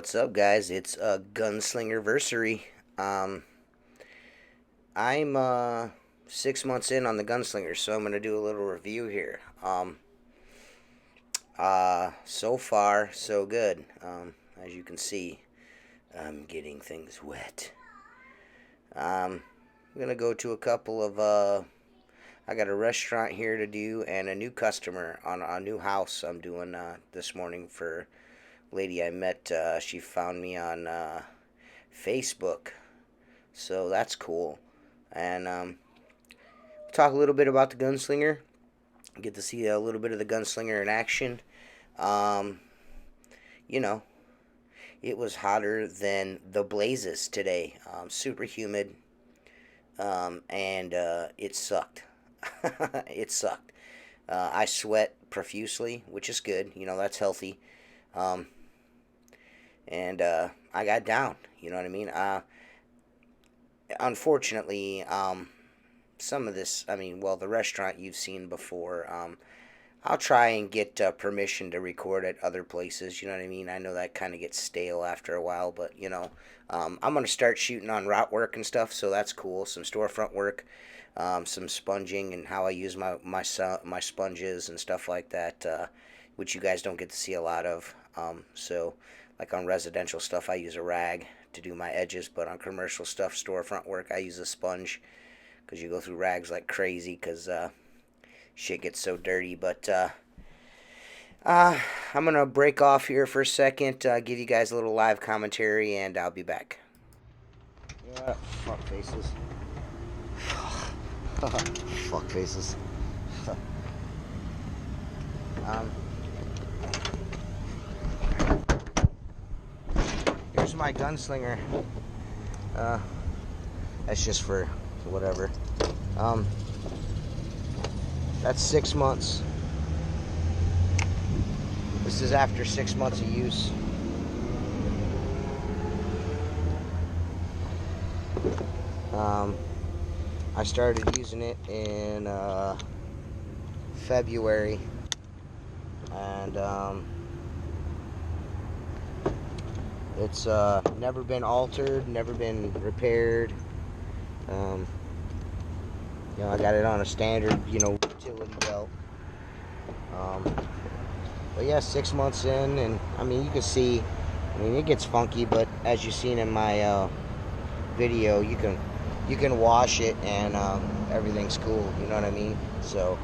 What's up, guys? It's Gunslingaversery. Um, I'm 6 months in on the Gunslinger, so I'm gonna do a little review here. So far, so good. As you can see, I'm getting things wet. I'm gonna go to a couple of I got a restaurant here to do and a new customer on a new house I'm doing this morning for a lady I met. She found me on Facebook, so that's cool. And talk a little bit about the Gunslinger. Get to see a little bit of the Gunslinger in action. Um, you know, it was hotter than the blazes today. Super humid, and it sucked. It sucked. I sweat profusely, which is good. That's healthy. Um, and I got down. You know what I mean? Unfortunately, some of this, well, the restaurant you've seen before. I'll try and get permission to record at other places. You know what I mean? I know that kind of gets stale after a while, but I'm gonna start shooting on route work and stuff, so that's cool. Some storefront work, some sponging, and how I use my sponges and stuff like that, which you guys don't get to see a lot of. So, like on residential stuff, I use a rag to do my edges, but on commercial stuff, storefront work, I use a sponge because you go through rags like crazy because shit gets so dirty. But I'm going to break off here for a second, give you guys a little live commentary, and I'll be back. Yeah, fuck faces. Fuck faces. um, here's my Gunslinger. That's just for whatever. That's 6 months. This is after 6 months of use. I started using it in February, and it's never been altered, never been repaired. I got it on a standard, utility belt. But yeah, 6 months in, and you can see, it gets funky, but as you've seen in my video, you can wash it and everything's cool. You know what I mean? So,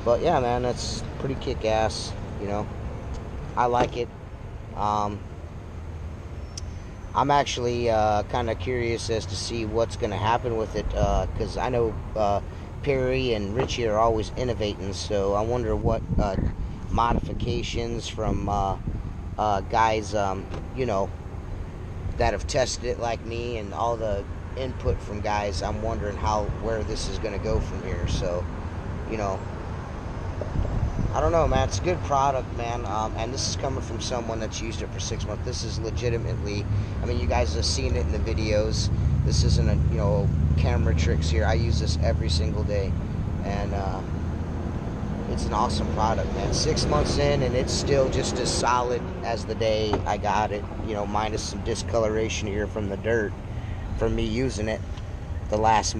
but yeah, man, that's pretty kick-ass. I like it. I'm actually kind of curious as to see what's going to happen with it, because I know Perry and Richie are always innovating, so I wonder what modifications from guys, that have tested it like me, and all the input from guys. I'm wondering where this is going to go from here. So, I don't know, man. It's a good product, man. And this is coming from someone that's used it for 6 months. This is legitimately, you guys have seen it in the videos. This isn't camera tricks here. I use this every single day. And it's an awesome product, man. 6 months in, and it's still just as solid as the day I got it. Minus some discoloration here from the dirt from me using it the last,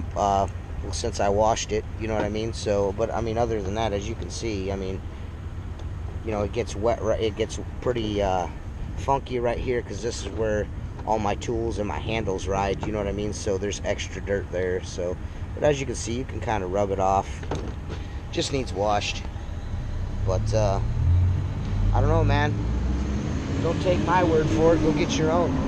since I washed it, you know what I mean? So, but other than that, as you can see, it gets wet, it gets pretty funky right here, because this is where all my tools and my handles ride, you know what I mean? So there's extra dirt there. So, but as you can see, you can kind of rub it off. Just needs washed. But I don't know, man. Don't take my word for it. Go get your own.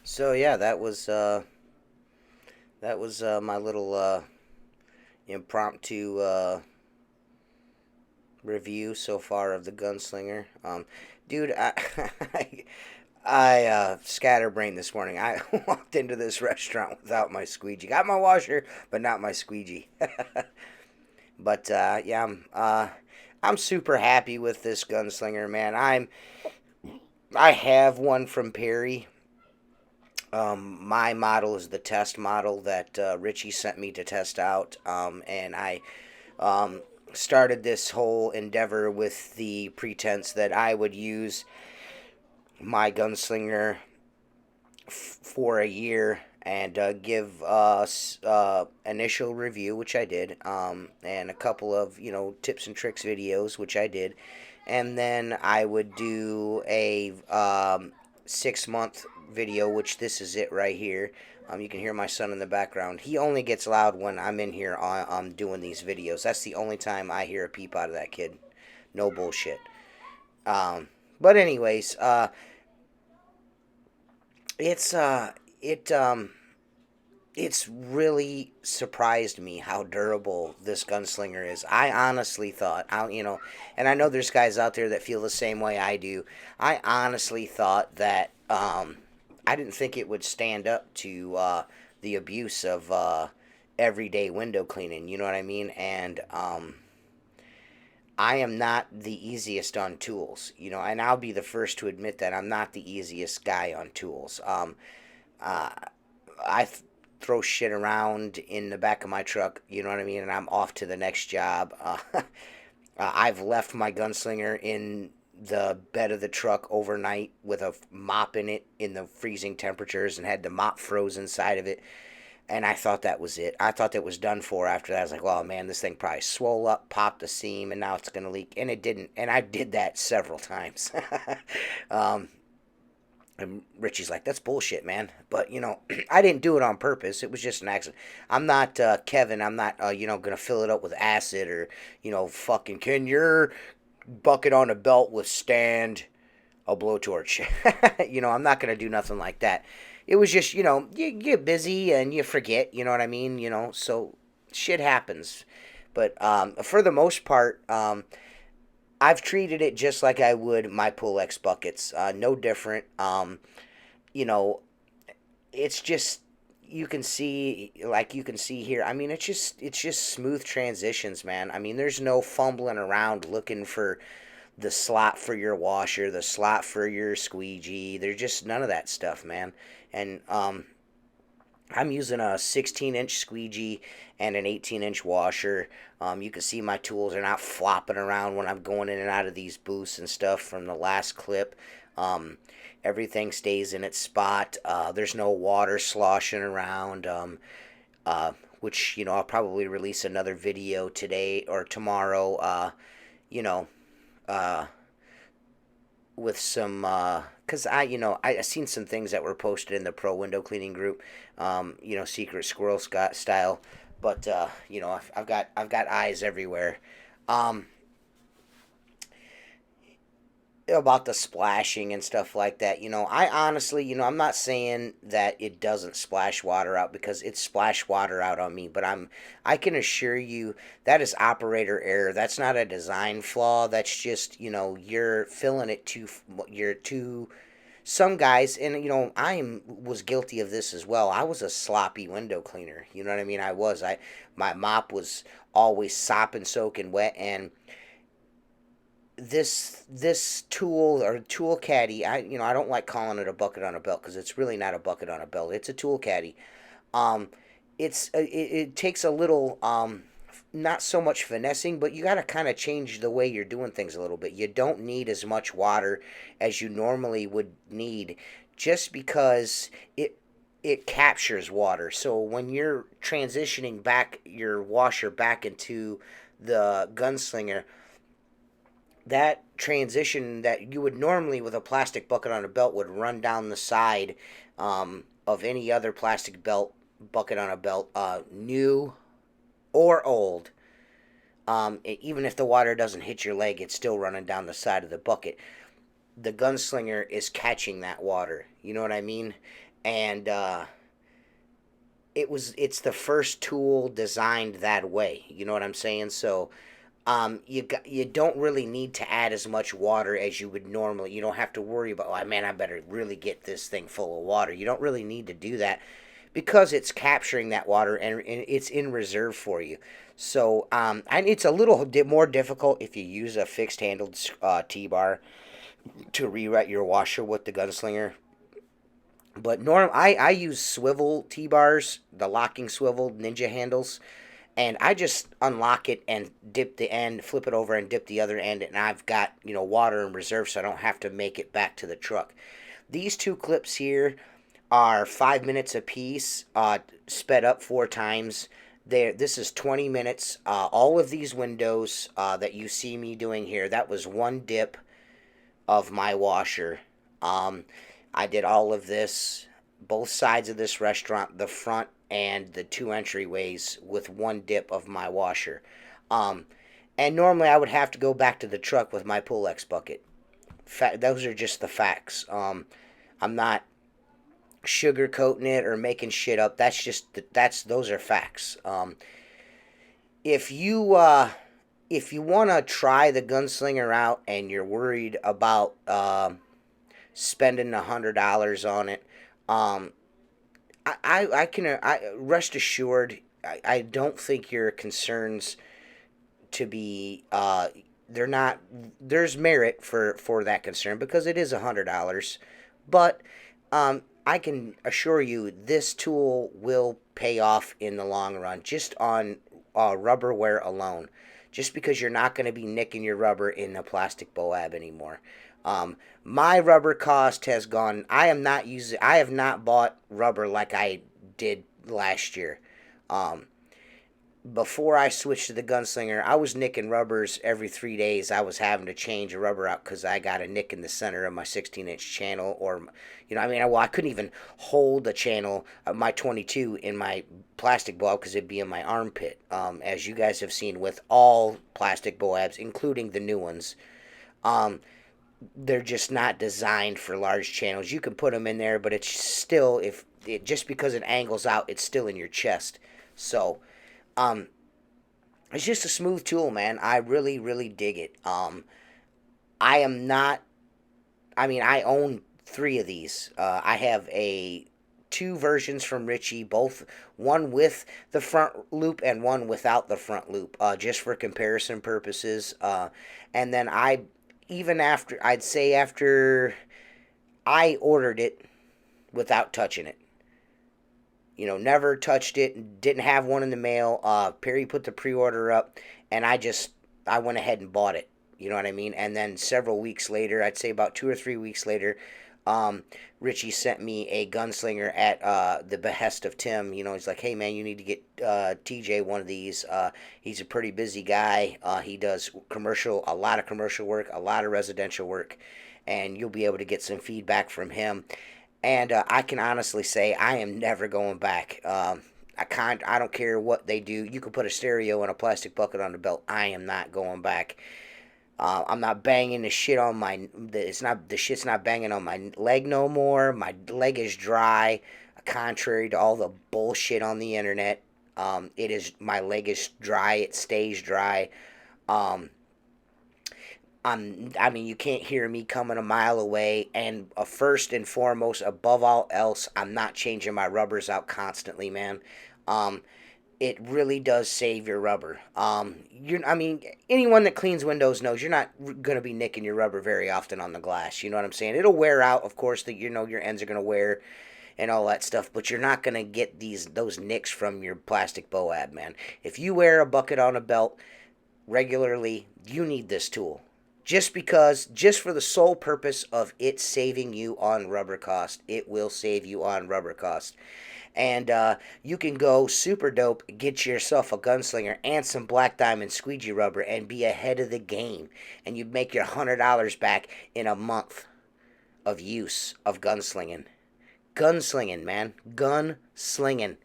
So yeah, that was my little impromptu review so far of the Gunslinger. Dude, I scatterbrained this morning. I walked into this restaurant without my squeegee. Got my washer, but not my squeegee. But yeah, I'm super happy with this Gunslinger, man. I have one from Perry. My model is the test model that Richie sent me to test out, and I started this whole endeavor with the pretense that I would use my Gunslinger for a year and give us initial review, which I did, and a couple of tips and tricks videos, which I did, and then I would do a 6-month video, which this is it right here. You can hear my son in the background. He only gets loud when I'm in here doing these videos. That's the only time I hear a peep out of that kid. No bullshit. But anyways, it's it's really surprised me how durable this gunslinger is. I honestly thought, and I know there's guys out there that feel the same way I do. I honestly thought that I didn't think it would stand up to the abuse of everyday window cleaning. You know what I mean? And I am not the easiest on tools, and I'll be the first to admit that I'm not the easiest guy on tools. I throw shit around in the back of my truck, you know what I mean, and I'm off to the next job. I've left my gunslinger in the bed of the truck overnight with a mop in it in the freezing temperatures and had the mop froze inside of it. And I thought that was it. I thought that was done for after that. I was like, well, man, this thing probably swole up, popped the seam, and now it's going to leak. And it didn't. And I did that several times. And Richie's like, that's bullshit, man. But, I didn't do it on purpose. It was just an accident. I'm not Kevin. I'm not, going to fill it up with acid or, fucking, can your bucket on a belt withstand a blowtorch? I'm not going to do nothing like that. It was just, you get busy and you forget, you know what I mean? So shit happens. But for the most part, I've treated it just like I would my Pool X buckets. No different. It's just, you can see here. I mean, it's just smooth transitions, man. I mean, there's no fumbling around looking for the slot for your washer, the slot for your squeegee. There's just none of that stuff, man. And I'm using a 16-inch squeegee and an 18-inch washer. You can see my tools are not flopping around when I'm going in and out of these booths and stuff from the last clip. Everything stays in its spot. There's no water sloshing around, which, I'll probably release another video today or tomorrow, with some, because I seen some things that were posted in the pro window cleaning group, secret squirrel style, but I've got eyes everywhere. About the splashing and stuff like that, I honestly, I'm not saying that it doesn't splash water out, because it splashed water out on me, but I can assure you that is operator error. That's not a design flaw. That's just, you're filling it too, some guys, and I was guilty of this as well. I was a sloppy window cleaner. You know what I mean? My mop was always sopping, soaking wet, and this tool or tool caddy, I don't like calling it a bucket on a belt, because it's really not a bucket on a belt. It's a tool caddy. It takes a little not so much finessing, but you got to kind of change the way you're doing things a little bit. You don't need as much water as you normally would need, just because it captures water. So when you're transitioning back your washer back into the Gunslinger, that transition that you would normally with a plastic bucket on a belt would run down the side of any other plastic bucket on a belt, new or old. Even if the water doesn't hit your leg, it's still running down the side of the bucket. The Gunslinger is catching that water. You know what I mean? And it's the first tool designed that way. You know what I'm saying? So you don't really need to add as much water as you would normally. You don't have to worry about, oh man, I better really get this thing full of water. You don't really need to do that, because it's capturing that water and it's in reserve for you. So and it's a little more difficult if you use a fixed handled T-bar to rewrite your washer with the Gunslinger. But I use swivel T-bars, the locking swivel ninja handles. and I just unlock it and dip the end, flip it over and dip the other end, and I've got, water in reserve, so I don't have to make it back to the truck. These two clips here are 5 minutes apiece, sped up 4 times. This is 20 minutes. All of these windows that you see me doing here, that was one dip of my washer. I did all of this, both sides of this restaurant, the front and the two entryways, with one dip of my washer. Um, and normally I would have to go back to the truck with my Pull-X bucket. Those are just the facts. I'm not sugarcoating it or making shit up. Those are facts. If you want to try the Gunslinger out and you're worried about spending $100 on it, I can rest assured. I don't think your concerns to be they're not. There's merit for that concern because it is $100, but I can assure you this tool will pay off in the long run just on rubber wear alone. Just because you're not going to be nicking your rubber in a plastic Boab anymore. My rubber cost has gone. I have not bought rubber like I did last year. Before I switched to the Gunslinger, I was nicking rubbers every 3 days. I was having to change a rubber out because I got a nick in the center of my 16-inch channel, or, I couldn't even hold the channel of my 22 in my plastic Boab because it'd be in my armpit. As you guys have seen with all plastic Boabs, including the new ones, they're just not designed for large channels. You can put them in there, but it's still, just because it angles out, it's still in your chest. So, it's just a smooth tool, man. I really, really dig it. I am not. I own 3 of these. I have two versions from Ritchie, both one with the front loop and one without the front loop, just for comparison purposes. And then after I ordered it without touching it. Never touched it, didn't have one in the mail. Perry put the pre-order up, and I went ahead and bought it. You know what I mean? And then several weeks later, I'd say about 2 or 3 weeks later, Richie sent me a Gunslinger at the behest of Tim. He's like, hey, man, you need to get TJ one of these. He's a pretty busy guy. He does a lot of commercial work, a lot of residential work, and you'll be able to get some feedback from him. And I can honestly say I am never going back. I don't care what they do. You can put a stereo and a plastic bucket on the belt. I am not going back. I'm not banging the shit on the shit's not banging on my leg no more. My leg is dry, contrary to all the bullshit on the internet. My leg is dry. It stays dry. You can't hear me coming a mile away, and first and foremost, above all else, I'm not changing my rubbers out constantly, man. It really does save your rubber. Anyone that cleans windows knows you're not going to be nicking your rubber very often on the glass, you know what I'm saying? It'll wear out, of course, your ends are going to wear and all that stuff, but you're not going to get those nicks from your plastic Boab, man. If you wear a bucket on a belt regularly, you need this tool. Just for the sole purpose of it saving you on rubber cost. It will save you on rubber cost. And you can go super dope, get yourself a Gunslinger and some Black Diamond squeegee rubber and be ahead of the game. And you make your $100 back in a month of use of gunslinging. Gunslinging, man. Gunslinging.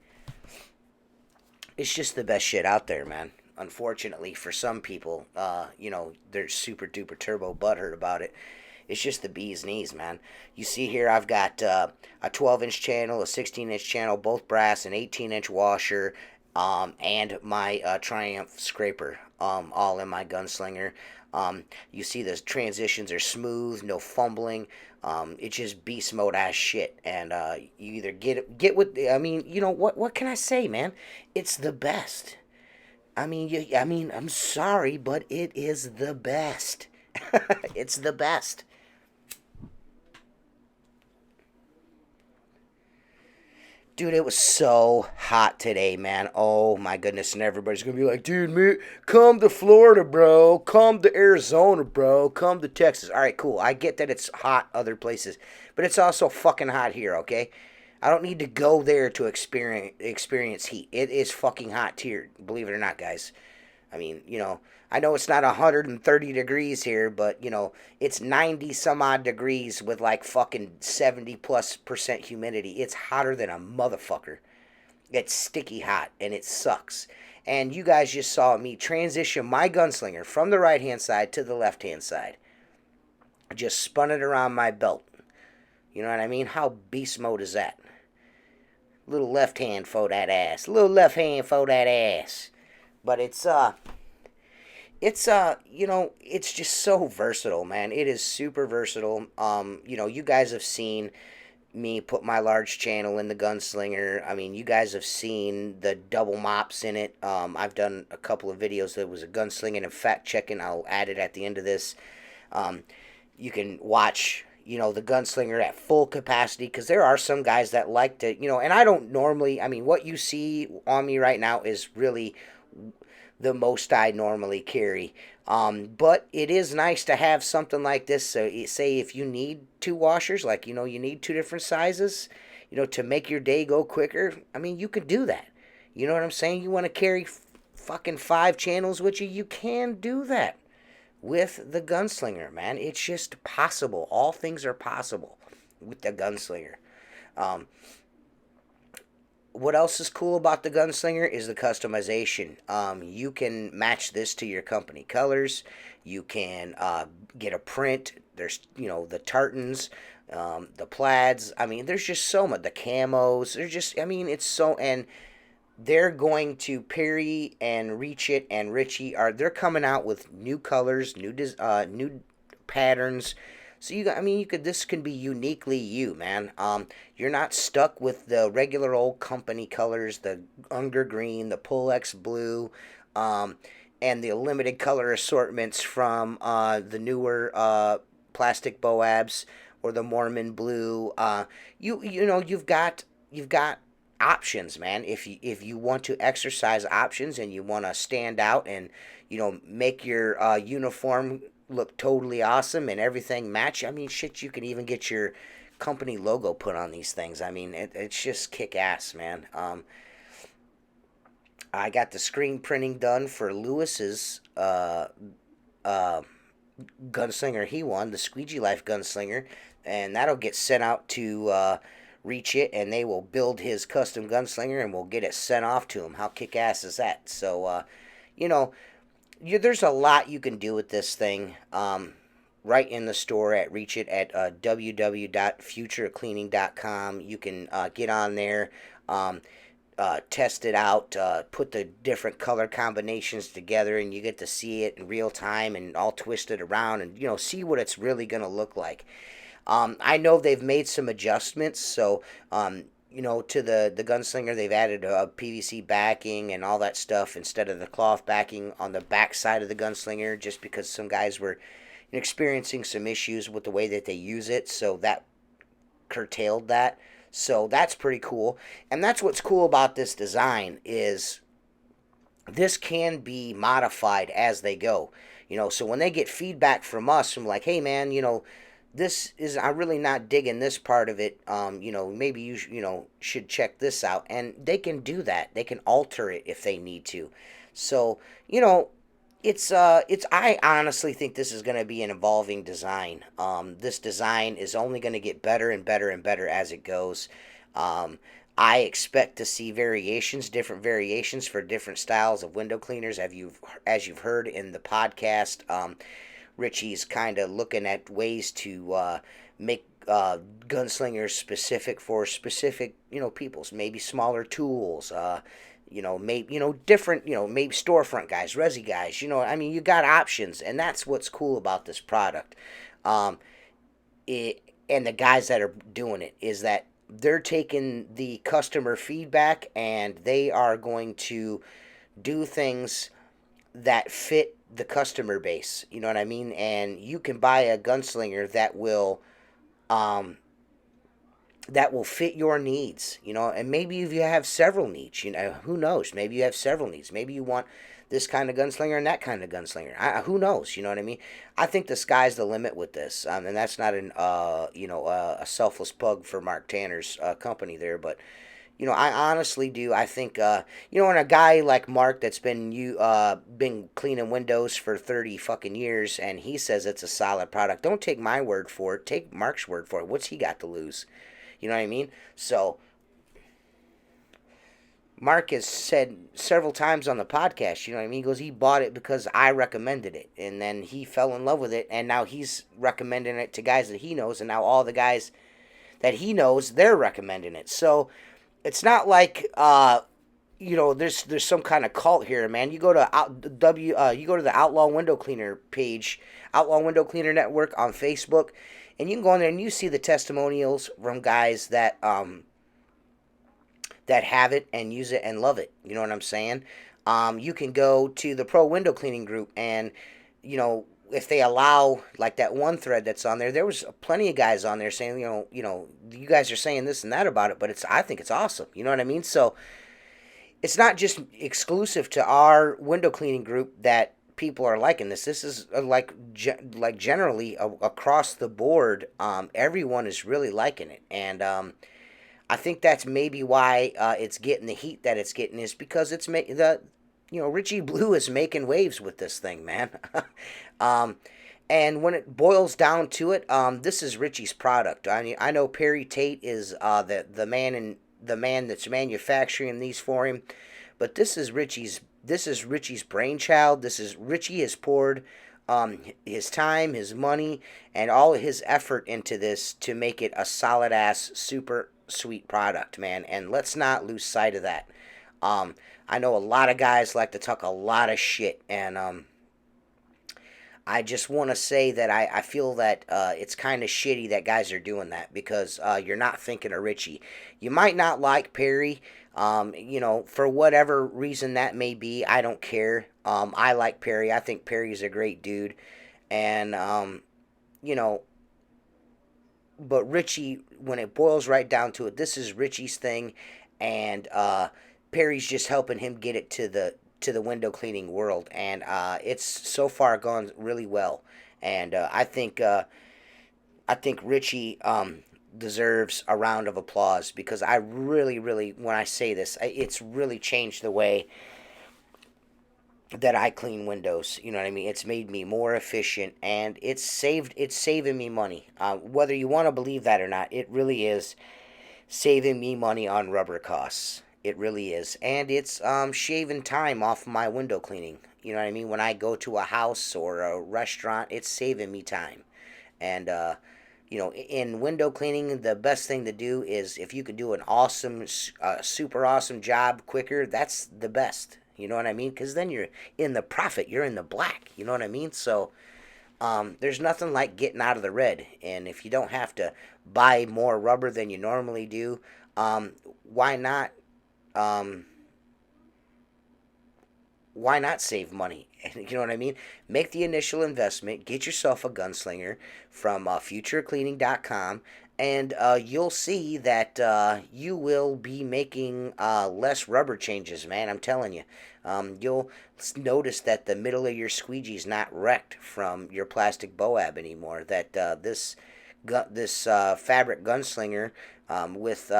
It's just the best shit out there, man. Unfortunately, for some people, they're super duper turbo butthurt about it. It's just the bee's knees, man. You see here, I've got a 12-inch channel, a 16-inch channel, both brass, an 18-inch washer, and my Triumph scraper, all in my Gunslinger. You see the transitions are smooth, no fumbling. It's just beast mode ass shit, and you either get with. What can I say, man? It's the best. I'm sorry, but it is the best. It's the best. Dude, it was so hot today, man. Oh my goodness, and everybody's gonna be like, dude, man, come to Florida, bro. Come to Arizona, bro. Come to Texas. All right, cool. I get that it's hot other places, but it's also fucking hot here, okay? I don't need to go there to experience heat. It is fucking hot here, believe it or not, guys. I mean, I know it's not 130 degrees here, but, it's 90 some odd degrees with like fucking 70+% humidity. It's hotter than a motherfucker. It's sticky hot and it sucks. And you guys just saw me transition my gunslinger from the right hand side to the left hand side. Just spun it around my belt. You know what I mean? How beast mode is that? Little left hand for that ass. Little left hand for that ass. But it's just so versatile, man. It is super versatile. You guys have seen me put my large channel in the Gunslinger. I mean, you guys have seen the double mops in it. I've done a couple of videos that was a gunslinging and fact checking. I'll add it at the end of this. You can watch, the Gunslinger at full capacity, because there are some guys that like to, and I don't normally, I mean, what you see on me right now is really the most I normally carry. But it is nice to have something like this. So say if you need two washers, like, you need two different sizes, to make your day go quicker, I mean, you could do that. You know what I'm saying? You want to carry fucking 5 channels with you, you can do that with the Gunslinger, man. It's just possible. All things are possible with the Gunslinger. What else is cool about the Gunslinger is the customization. You can match this to your company colors. You can get a print. There's, the tartans, the plaids. I mean, there's just so much. The camos. There's just, I mean, it's so, and they're going to Perry and Reach It and Richie they're coming out with new colors, new patterns. So this can be uniquely you, man. You're not stuck with the regular old company colors, the Unger Green, the Pulex Blue, and the limited color assortments from the newer plastic Boabs or the Mormon Blue. You've got options, man. If you want to exercise options and you want to stand out and make your uniform look totally awesome and everything match. I mean, shit, you can even get your company logo put on these things. I mean, it's just kick-ass, man. I got the screen printing done for Lewis's Gunslinger he won, the Squeegee Life Gunslinger, and that'll get sent out to Reach It, and they will build his custom Gunslinger, and we'll get it sent off to him. How kick-ass is that? So, there's a lot you can do with this thing right in the store at Reach It at www.futurecleaning.com. You can get on there, test it out, put the different color combinations together, and you get to see it in real time and all twisted around and, see what it's really going to look like. I know they've made some adjustments, so to the Gunslinger, they've added a PVC backing and all that stuff instead of the cloth backing on the back side of the Gunslinger, just because some guys were experiencing some issues with the way that they use it, so that curtailed that. So that's pretty cool. And that's what's cool about this design is this can be modified as they go. So when they get feedback from us, from like, hey man, I'm really not digging this part of it. Maybe you should check this out, and they can do that. They can alter it if they need to. So I honestly think this is going to be an evolving design. This design is only going to get better and better and better as it goes. I expect to see different variations for different styles of window cleaners, as you've heard in the podcast. Richie's kind of looking at ways to make gunslingers specific for specific, peoples. Maybe smaller tools, maybe, different, maybe storefront guys, resi guys. You got options, and that's what's cool about this product. And the guys that are doing it is that they're taking the customer feedback and they are going to do things that fit the customer base, you know what I mean? And you can buy a Gunslinger that will that will fit your needs, and maybe if you have several needs, who knows? Maybe you have several needs. Maybe you want this kind of gunslinger and that kind of gunslinger. Who knows? You know what I mean? I think the sky's the limit with this, and that's not a selfless plug for Mark Tanner's company there, but I honestly do. I think when a guy like Mark that's been cleaning windows for 30 fucking years and he says it's a solid product, don't take my word for it. Take Mark's word for it. What's he got to lose? You know what I mean? So Mark has said several times on the podcast, you know what I mean? He goes, he bought it because I recommended it. And then he fell in love with it. And now he's recommending it to guys that he knows. And now all the guys that he knows, they're recommending it. So it's not like, there's some kind of cult here, man. You go to you go to the Outlaw Window Cleaner page, Outlaw Window Cleaner Network on Facebook, and you can go in there and you see the testimonials from guys that that have it and use it and love it. You know what I'm saying? You can go to the Pro Window Cleaning group, and if they allow, like that one thread that's on there, there was plenty of guys on there saying, you guys are saying this and that about it, but I think it's awesome. You know what I mean? So it's not just exclusive to our window cleaning group that people are liking this. This is like generally across the board. Everyone is really liking it, and I think that's maybe why it's getting the heat that it's getting, is because it's Richie Blue is making waves with this thing, man. And when it boils down to it, this is Richie's product. I mean, I know Perry Tate is the man that's manufacturing these for him, but this is Richie's brainchild. Richie has poured his time, his money, and all of his effort into this to make it a solid ass, super sweet product, man. And let's not lose sight of that. I know a lot of guys like to talk a lot of shit, and I just want to say that I feel that it's kind of shitty that guys are doing that, because you're not thinking of Richie. You might not like Perry, for whatever reason that may be. I don't care. I like Perry. I think Perry's a great dude, and but Richie, when it boils right down to it, this is Richie's thing, and Perry's just helping him get it to the window cleaning world, and it's so far gone really well. And I think Richie deserves a round of applause, because I really, really, when I say this, it's really changed the way that I clean windows. You know what I mean? It's made me more efficient, and it's saving me money. Whether you want to believe that or not, it really is saving me money on rubber costs. It really is. And it's shaving time off my window cleaning. You know what I mean? When I go to a house or a restaurant, it's saving me time. And in window cleaning, the best thing to do is, if you could do an awesome, super awesome job quicker, that's the best. You know what I mean? Because then you're in the profit. You're in the black. You know what I mean? So there's nothing like getting out of the red. And if you don't have to buy more rubber than you normally do, why not? Why not save money? You know what I mean? Make the initial investment. Get yourself a Gunslinger from futurecleaning.com, and you'll see that you will be making less rubber changes, man. I'm telling you. You'll notice that the middle of your squeegee is not wrecked from your plastic Boab anymore. That this fabric Gunslinger with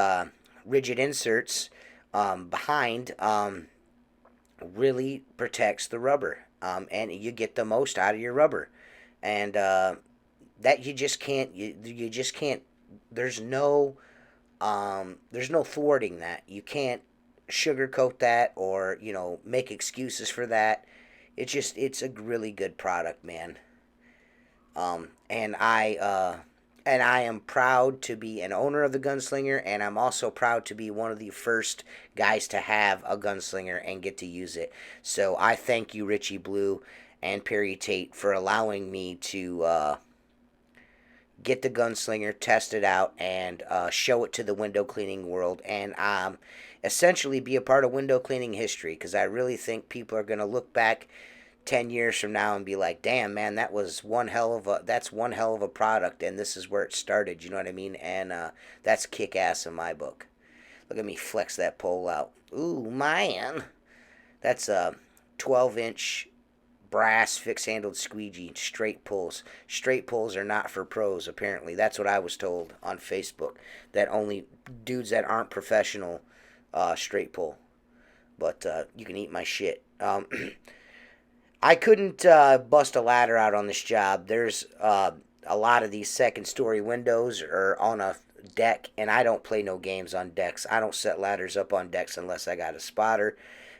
rigid inserts behind really protects the rubber, and you get the most out of your rubber, and that you just can't. You just can't. There's no thwarting that. You can't sugarcoat that, or make excuses for that. It's a really good product, man. And I am proud to be an owner of the Gunslinger, and I'm also proud to be one of the first guys to have a Gunslinger and get to use it. So I thank you, Richie Blue and Perry Tate, for allowing me to get the Gunslinger, test it out, and show it to the window cleaning world, and essentially be a part of window cleaning history, because I really think people are going to look back 10 years from now and be like, damn, man, that's one hell of a product, and this is where it started. You know what I mean? And that's kick ass in my book. Look at me flex that pole out. Ooh, man. That's a 12-inch brass fixed-handled squeegee, straight pulls. Straight pulls are not for pros, apparently. That's what I was told on Facebook, that only dudes that aren't professional straight pull. But you can eat my shit. I couldn't bust a ladder out on this job. There's a lot of these second-story windows are on a deck, and I don't play no games on decks. I don't set ladders up on decks unless I got a spotter.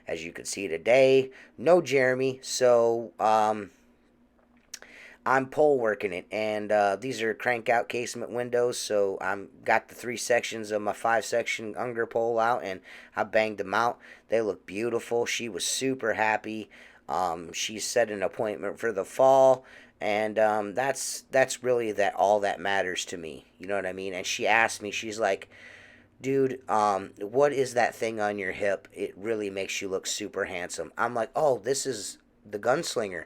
As you can see today, no Jeremy, so I'm pole working it, and these are crank out casement windows, so I'm got the 3 sections of my 5-section Unger pole out, and I banged them out. They look beautiful. She was super happy. She set an appointment for the fall, and that's really all that matters to me. You know what I mean? And she asked me, she's like, dude, what is that thing on your hip? It really makes you look super handsome. I'm like, oh, this is the Gunslinger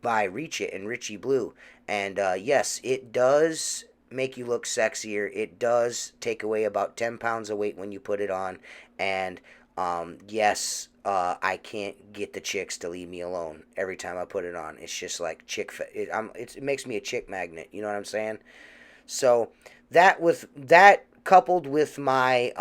by Reach It and Richie Blue. And yes, it does make you look sexier. It does take away about 10 pounds of weight when you put it on. And yes, I can't get the chicks to leave me alone every time I put it on. It's just like it makes me a chick magnet. You know what I'm saying? So that coupled with my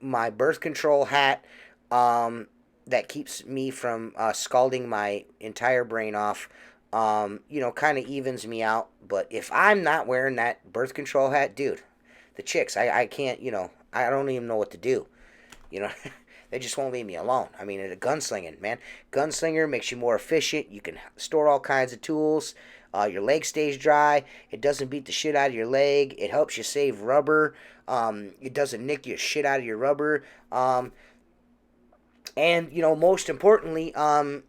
my birth control hat that keeps me from scalding my entire brain off, you know, kind of evens me out. But if I'm not wearing that birth control hat, dude, the chicks, I can't, you know, I don't even know what to do. You know, they just won't leave me alone. I mean, it's a gunslinging, man. Gunslinger makes you more efficient. You can store all kinds of tools. Your leg stays dry. It doesn't beat the shit out of your leg. It helps you save rubber. It doesn't nick your shit out of your rubber. And, you know, most importantly,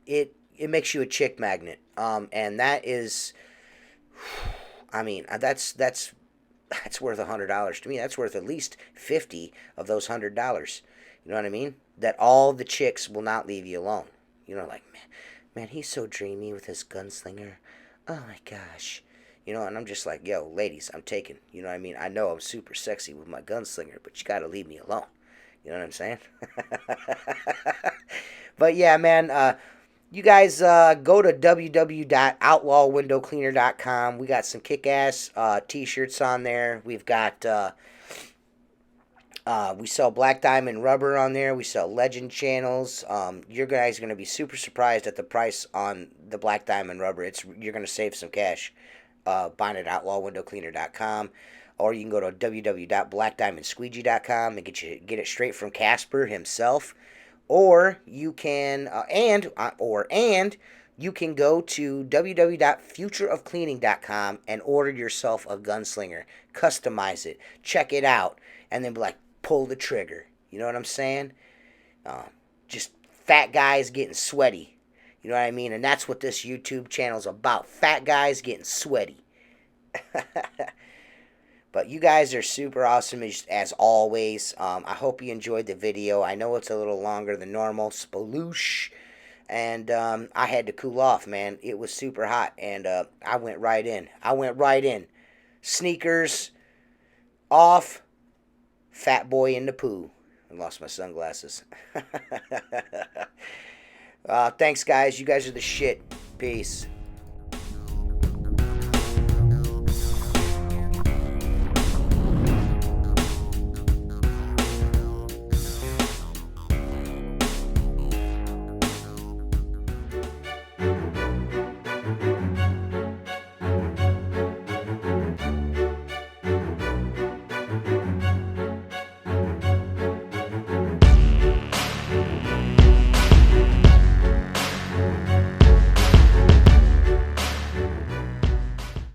it makes you a chick magnet. And that is, I mean, that's worth $100 to me. That's worth at least 50 of those $100. You know what I mean? That all the chicks will not leave you alone. You know, like, man, he's so dreamy with his gunslinger. Oh my gosh. You know, and I'm just like, yo, ladies, I'm taken. You know what I mean? I know I'm super sexy with my gunslinger, but you gotta leave me alone. You know what I'm saying? But yeah, man, you guys go to www.outlawwindowcleaner.com. We got some kick-ass t-shirts on there. We've got, we sell Black Diamond rubber on there. We sell Legend channels. You guys are going to be super surprised at the price on the Black Diamond rubber. You're going to save some cash buying it at outlawwindowcleaner.com. Or you can go to www.blackdiamondsqueegee.com and get it straight from Casper himself. Or you can and you can go to www.futureofcleaning.com and order yourself a gunslinger. Customize it, check it out, and then be like, pull the trigger. You know what I'm saying? Just fat guys getting sweaty. You know what I mean? And that's what this YouTube channel is about. Fat guys getting sweaty. But you guys are super awesome as always. I hope you enjoyed the video. I know it's a little longer than normal. Spaloosh. And I had to cool off, man. It was super hot. And I went right in. Sneakers off. Fat boy in the poo. I lost my sunglasses. Thanks, guys. You guys are the shit. Peace.